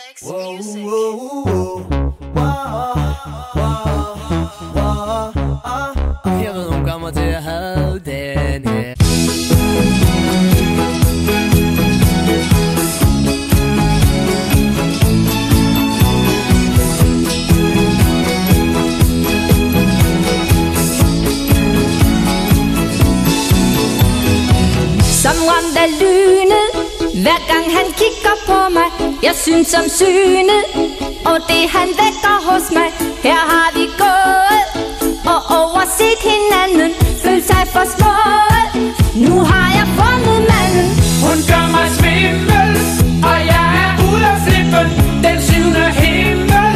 Alex Music. Jeg ved, hun kommer til at have den her. Som ramt af lynet, hver gang han kigger på mig. Jeg synes som synet, og det han vækker hos mig. Her har vi gået og overset hinanden, følt sig for små. Nu har jeg fundet manden. Hun gør mig svimmel, og jeg er ude af flippen. Den syvende himmel,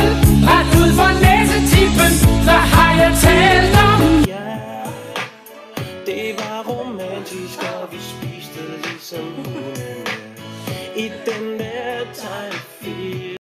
ret ud for næsetippen. Hvad har jeg talt om? Ja, det var romantisk, og vi spiste ligesom hundene i den der tegnefilm.